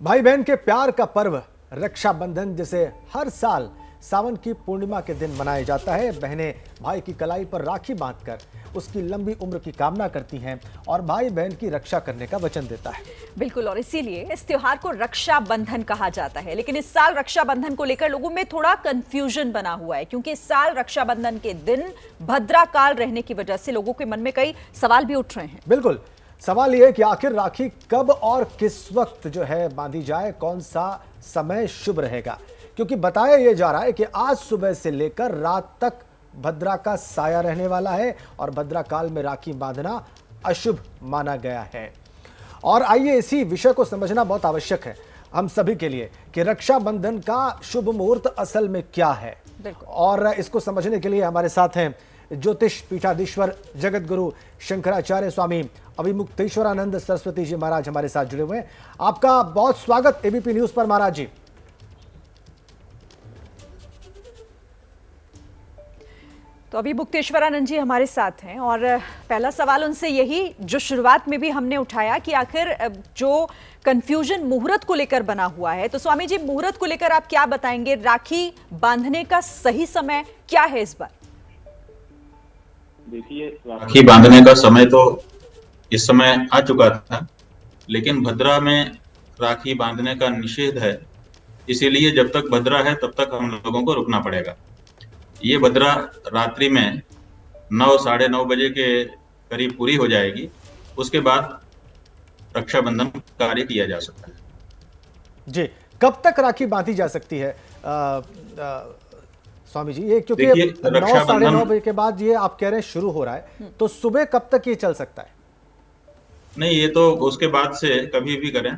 भाई बहन के प्यार का पर्व रक्षाबंधन जिसे हर साल सावन की पूर्णिमा के दिन मनाया जाता है। बहनें भाई की कलाई पर राखी बांधकर उसकी लंबी उम्र की कामना करती हैं और भाई बहन की रक्षा करने का वचन देता है। बिल्कुल, और इसीलिए इस त्योहार को रक्षाबंधन कहा जाता है। लेकिन इस साल रक्षाबंधन को लेकर लोगों में थोड़ा कंफ्यूजन बना हुआ है, क्योंकि इस साल रक्षाबंधन के दिन भद्रा काल रहने की वजह से लोगों के मन में कई सवाल भी उठ रहे हैं। बिल्कुल, सवाल यह है कि आखिर राखी कब और किस वक्त जो है बांधी जाए, कौन सा समय शुभ रहेगा, क्योंकि बताया यह जा रहा है कि आज सुबह से लेकर रात तक भद्रा का साया रहने वाला है और भद्रा काल में राखी बांधना अशुभ माना गया है। और आइए इसी विषय को समझना बहुत आवश्यक है हम सभी के लिए कि रक्षाबंधन का शुभ मुहूर्त असल में क्या है। और इसको समझने के लिए हमारे साथ हैं ज्योतिष पीठाधीश्वर जगत गुरु शंकराचार्य स्वामी अभिमुक्तेश्वरानंद सरस्वती जी महाराज हमारे साथ जुड़े हुए हैं। आपका बहुत स्वागत एबीपी न्यूज पर महाराज जी। तो अभिमुक्तेश्वरानंद जी हमारे साथ हैं और पहला सवाल उनसे यही जो शुरुआत में भी हमने उठाया कि आखिर जो कंफ्यूजन मुहूर्त को लेकर बना हुआ है, तो स्वामी जी मुहूर्त को लेकर आप क्या बताएंगे? राखी बांधने का सही समय क्या है इस बार? देखिए, राखी बांधने का समय तो इस समय आ चुका था, लेकिन भद्रा में राखी बांधने का निषेध है। इसीलिए जब तक भद्रा है तब तक हम लोगों को रुकना पड़ेगा। ये भद्रा रात्रि में 9 साढ़े 9 बजे के करीब पूरी हो जाएगी। उसके बाद रक्षाबंधन कार्य किया जा सकता है। जी, कब तक राखी बांधी जा सकती है स्वामी जी? ये क्योंकि 9 साढ़े 9 बजे के बाद ये आप कह रहे हैं शुरू हो रहा है, तो सुबह कब तक ये चल सकता है? नहीं, ये तो उसके बाद से कभी भी करें।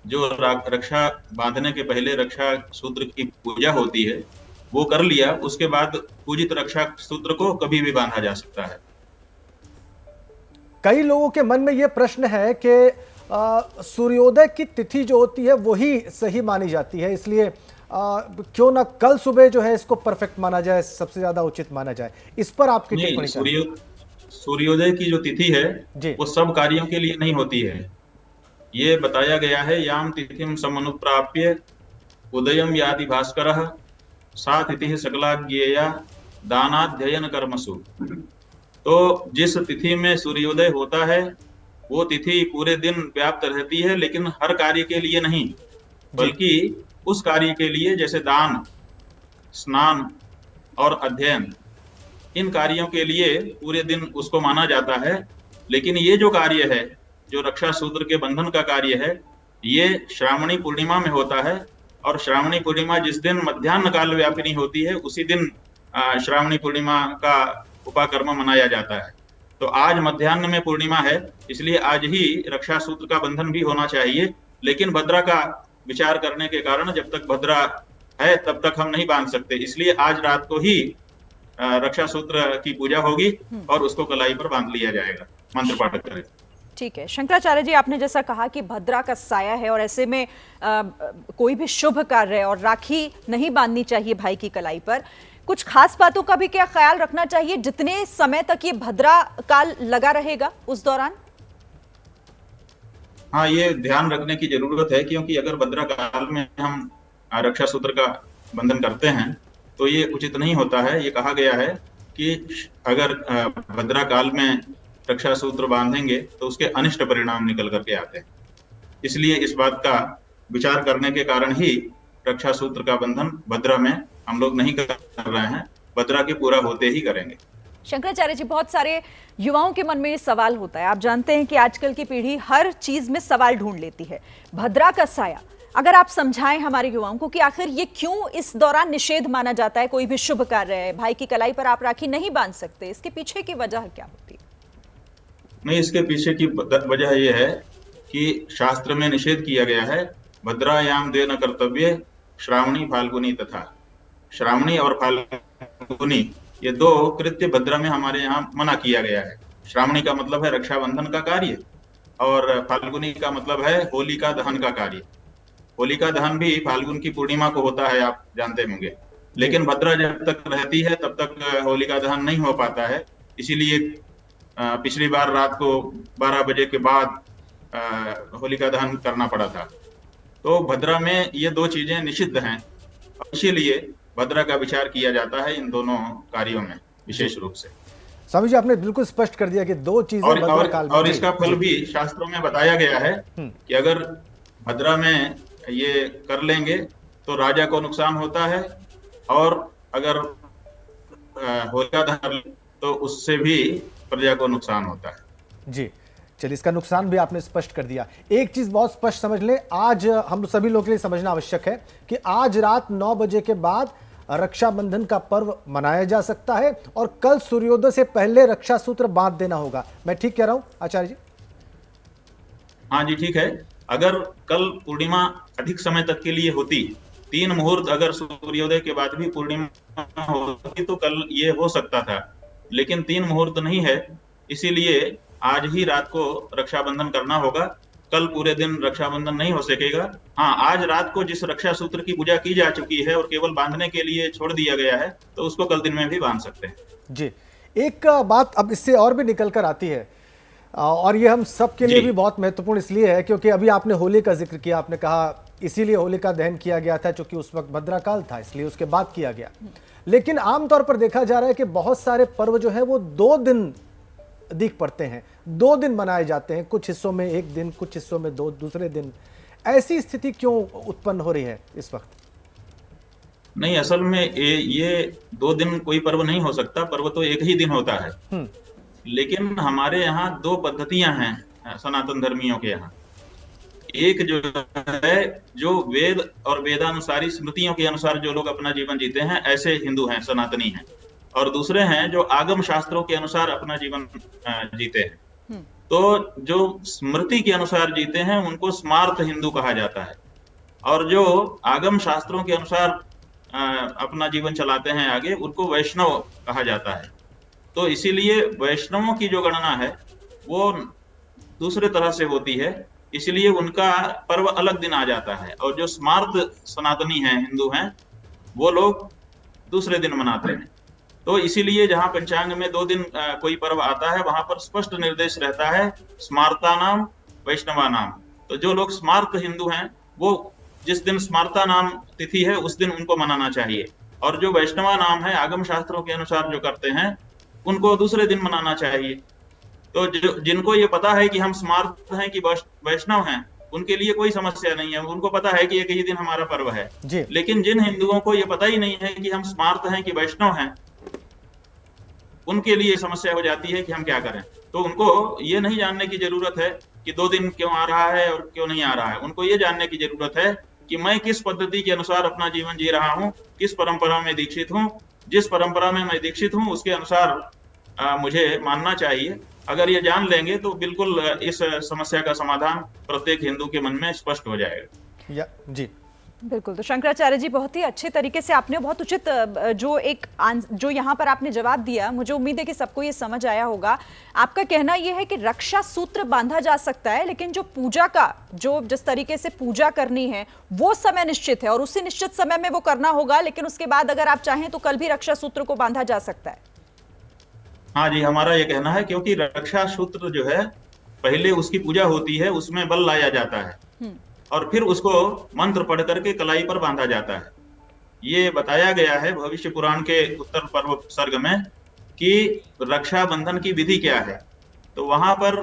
जो रक्षा बांधने के पहले रक्षा सूत्र की पूजा होती है वो कर लिया, उसके बाद पूजित रक्षा सूत्र को कभी भी बांधा जा सकता है। कई लोगों के मन में यह प्रश्न है कि सूर्योदय की तिथि जो होती है वही सही मानी जाती है, इसलिए क्यों ना कल सुबह जो है इसको परफेक्ट माना जाए, सबसे ज्यादा उचित माना जाए। इस पर आपकी टिप्पणी? सूर्योदय की जो तिथि है वो सब कार्यों के लिए नहीं होती है। ये बताया गया है, याम तिथिम समनुप्राप्य उदयम यादि भास्करः सा तिथि सकला ज्ञेया दानाध्ययन कर्मसु। तो जिस तिथि में सूर्योदय होता है वो तिथि पूरे दिन व्याप्त रहती है, लेकिन हर कार्य के लिए नहीं, बल्कि उस कार्य के लिए जैसे दान, स्नान और अध्ययन, इन कार्यों के लिए पूरे दिन उसको माना जाता है। लेकिन ये जो कार्य है, जो रक्षा सूत्र के बंधन का कार्य है, ये श्रावणी पूर्णिमा में होता है। और श्रावणी पूर्णिमा जिस दिन मध्याह्न काल व्यापिनी होती है उसी दिन श्रावणी पूर्णिमा का उपाकर्म मनाया जाता है। तो आज मध्याह्न में पूर्णिमा है, इसलिए आज ही रक्षा सूत्र का बंधन भी होना चाहिए। लेकिन भद्रा का विचार करने के कारण जब तक भद्रा है तब तक हम नहीं बांध सकते, इसलिए आज रात को ही रक्षा सूत्र की पूजा होगी और उसको कलाई पर बांध लिया जाएगा मंत्र पाठ करें। ठीक है शंकराचार्य जी, आपने जैसा कहा कि भद्रा का साया है और ऐसे में कोई भी शुभ कार्य है और राखी नहीं बांधनी चाहिए भाई की कलाई पर, कुछ खास बातों का भी क्या ख्याल रखना चाहिए जितने समय तक ये भद्रा काल लगा रहेगा उस दौरान? हाँ, ये ध्यान रखने की जरूरत है, क्योंकि अगर भद्रा काल में हम रक्षा सूत्र का बंधन करते हैं तो ये उचित नहीं होता है। ये कहा गया है कि अगर भद्रा काल में रक्षा सूत्र बांधेंगे तो उसके अनिष्ट परिणाम निकल करके आते हैं। इसलिए इस बात का विचार करने के कारण ही रक्षा सूत्र का बंधन भद्रा में हम लोग नहीं कर रहे हैं, भद्रा के पूरा होते ही करेंगे। शंकराचार्य जी, बहुत सारे युवाओं के मन में ये सवाल होता है, आप जानते हैं कि आजकल की पीढ़ी हर चीज में सवाल ढूंढ लेती है। भद्रा का साया, अगर आप समझाएं हमारे युवाओं को कि आखिर ये क्यों इस दौरान निषेध माना जाता है, कोई भी शुभ कार्य है, भाई की कलाई पर आप राखी नहीं बांध सकते, इसके पीछे की वजह क्या होती है? नहीं, इसके पीछे की वजह यह है कि शास्त्र में निषेध किया गया है, भद्रायाम देन कर्तव्य श्रावणी फाल्गुनी तथा। श्रावणी और फाल्गुनी ये दो कृत्य भद्रा में हमारे यहाँ मना किया गया है। श्रावणी का मतलब है रक्षाबंधन का कार्य और फाल्गुनी का मतलब है होलिका दहन का कार्य। होलिका दहन भी फाल्गुन की पूर्णिमा को होता है, आप जानते होंगे। लेकिन भद्रा जब तक रहती है तब तक होलिका दहन नहीं हो पाता है। इसीलिए पिछली बार रात को 12 बजे के बाद होलिका दहन करना पड़ा था। तो भद्रा में ये दो चीजें निषिद्ध हैं, इसीलिए भद्रा का विचार किया जाता है इन दोनों कार्यों में विशेष रूप से। स्वामी जी, आपने बिल्कुल स्पष्ट कर दिया कि दो चीजें भद्रा काल में। और इसका फल भी शास्त्रों में बताया गया है कि अगर भद्रा में ये कर लेंगे तो राजा को नुकसान होता है, और अगर होलिका दहन तो उससे भी प्रजा को नुकसान होता है। जी चलिए, इसका नुकसान भी आपने स्पष्ट कर दिया। एक चीज बहुत स्पष्ट समझ ले, आज हम सभी लोगों के लिए समझना आवश्यक है कि आज रात 9 बजे के बाद रक्षाबंधन का पर्व मनाया जा सकता है और कल सूर्योदय से पहले रक्षा सूत्र बांध देना होगा। मैं ठीक कह रहा हूं आचार्य जी? हाँ जी ठीक है। अगर कल पूर्णिमा अधिक समय तक के लिए होती, 3 मुहूर्त अगर सूर्योदय के बाद भी पूर्णिमा होती तो कल ये हो सकता था, लेकिन 3 मुहूर्त नहीं है, इसीलिए आज ही रात को रक्षाबंधन करना होगा। कल पूरे दिन रक्षाबंधन नहीं हो सकेगा। हाँ, आज रात को जिस रक्षा सूत्र की पूजा की जा चुकी है और केवल बांधने के लिए छोड़ दिया गया है, तो उसको कल दिन में भी बांध सकते हैं। जी, एक बात अब इससे और भी निकल कर आती है, और ये हम सब के लिए भी बहुत महत्वपूर्ण इसलिए है क्योंकि अभी आपने होली का जिक्र किया, आपने कहा इसीलिए होलिका दहन किया गया था क्योंकि उस वक्त भद्रा काल था, इसलिए उसके बाद किया गया। लेकिन आमतौर पर देखा जा रहा है कि बहुत सारे पर्व जो है वो 2 दिन दिख पड़ते हैं, 2 दिन मनाए जाते हैं, कुछ हिस्सों में 1 दिन, कुछ हिस्सों में 2 दूसरे दिन। ऐसी स्थिति क्यों उत्पन्न हो रही है इस वक्त? नहीं, असल में ये 2 दिन कोई पर्व नहीं हो सकता, पर्व तो एक ही दिन होता है। लेकिन हमारे यहाँ 2 पद्धतियां हैं सनातन धर्मियों के यहाँ। एक जो है, जो वेद और वेदानुसारी स्मृतियों के अनुसार जो लोग अपना जीवन जीते हैं, ऐसे हिंदू हैं, सनातनी हैं। और दूसरे हैं जो आगम शास्त्रों के अनुसार अपना जीवन जीते हैं। तो जो स्मृति के अनुसार जीते हैं उनको स्मार्त हिंदू कहा जाता है, और जो आगम शास्त्रों के अनुसार अपना जीवन चलाते हैं आगे, उनको वैष्णव कहा जाता है। तो इसीलिए वैष्णवों की जो गणना है वो दूसरे तरह से होती है, इसलिए उनका पर्व अलग दिन आ जाता है। और जो स्मार्त सनातनी हैं, हिंदू हैं, वो लोग दूसरे दिन मनाते हैं। तो इसीलिए जहां पंचांग में 2 दिन कोई पर्व आता है, वहां पर स्पष्ट निर्देश रहता है स्मार्ता नाम वैष्णवा नाम। तो जो लोग स्मार्त हिंदू हैं, वो जिस दिन स्मार्ता नाम तिथि है उस दिन उनको मनाना चाहिए, और जो वैष्णवा नाम है आगम शास्त्रों के अनुसार जो करते हैं उनको दूसरे दिन मनाना चाहिए। तो जिनको ये पता है कि हम स्मार्त हैं कि वैष्णव हैं, उनके लिए कोई समस्या नहीं है, उनको पता है कि एक ही दिन हमारा पर्व है। लेकिन जिन हिंदुओं को ये पता ही नहीं है कि हम स्मार्त हैं कि वैष्णव हैं, उनके लिए समस्या हो जाती है कि हम क्या करें। तो उनको ये नहीं जानने की जरूरत है कि 2 दिन क्यों आ रहा है और क्यों नहीं आ रहा है। उनको ये जानने की जरूरत है कि मैं किस पद्धति के अनुसार अपना जीवन जी रहा हूँ, किस परंपरा में दीक्षित हूँ। जिस परंपरा में मैं दीक्षित हूँ उसके अनुसार मुझे मानना चाहिए। अगर ये जान लेंगे तो बिल्कुल इस समस्या का समाधान प्रत्येक हिंदू के मन में स्पष्ट हो जाएगा। जी बिल्कुल। तो शंकराचार्य जी, बहुत ही अच्छे तरीके से आपने बहुत उचित जो यहाँ पर आपने जवाब दिया, मुझे उम्मीद है कि सबको ये समझ आया होगा। आपका कहना यह है कि रक्षा सूत्र बांधा जा सकता है, लेकिन जो पूजा का जिस तरीके से पूजा करनी है वो समय निश्चित है और उसी निश्चित समय में वो करना होगा, लेकिन उसके बाद अगर आप चाहें तो कल भी रक्षा सूत्र को बांधा जा सकता है। हाँ जी, हमारा ये कहना है, क्योंकि रक्षा सूत्र जो है पहले उसकी पूजा होती है, उसमें बल लाया जाता है और फिर उसको मंत्र पढ़ करके कलाई पर बांधा जाता है। ये बताया गया है भविष्य पुराण के उत्तर पर्व सर्ग में कि रक्षाबंधन की विधि क्या है। तो वहां पर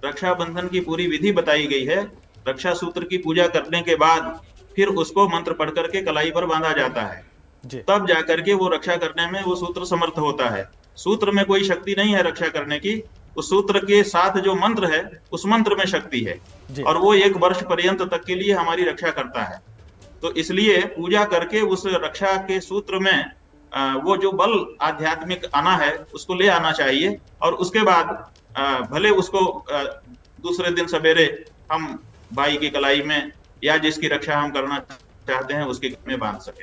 रक्षाबंधन की पूरी विधि बताई गई है। रक्षा सूत्र की पूजा करने के बाद फिर उसको मंत्र पढ़ करके कलाई पर बांधा जाता है, तब जाकर के वो रक्षा करने में वो सूत्र समर्थ होता है। सूत्र में कोई शक्ति नहीं है रक्षा करने की, उस सूत्र के साथ जो मंत्र है उस मंत्र में शक्ति है, और वो 1 वर्ष पर्यंत तक के लिए हमारी रक्षा करता है। तो इसलिए पूजा करके उस रक्षा के सूत्र में वो जो बल आध्यात्मिक आना है उसको ले आना चाहिए, और उसके बाद भले उसको दूसरे दिन सवेरे हम भाई की कलाई में या जिसकी रक्षा हम करना चाहते हैं उसके में बांध सके।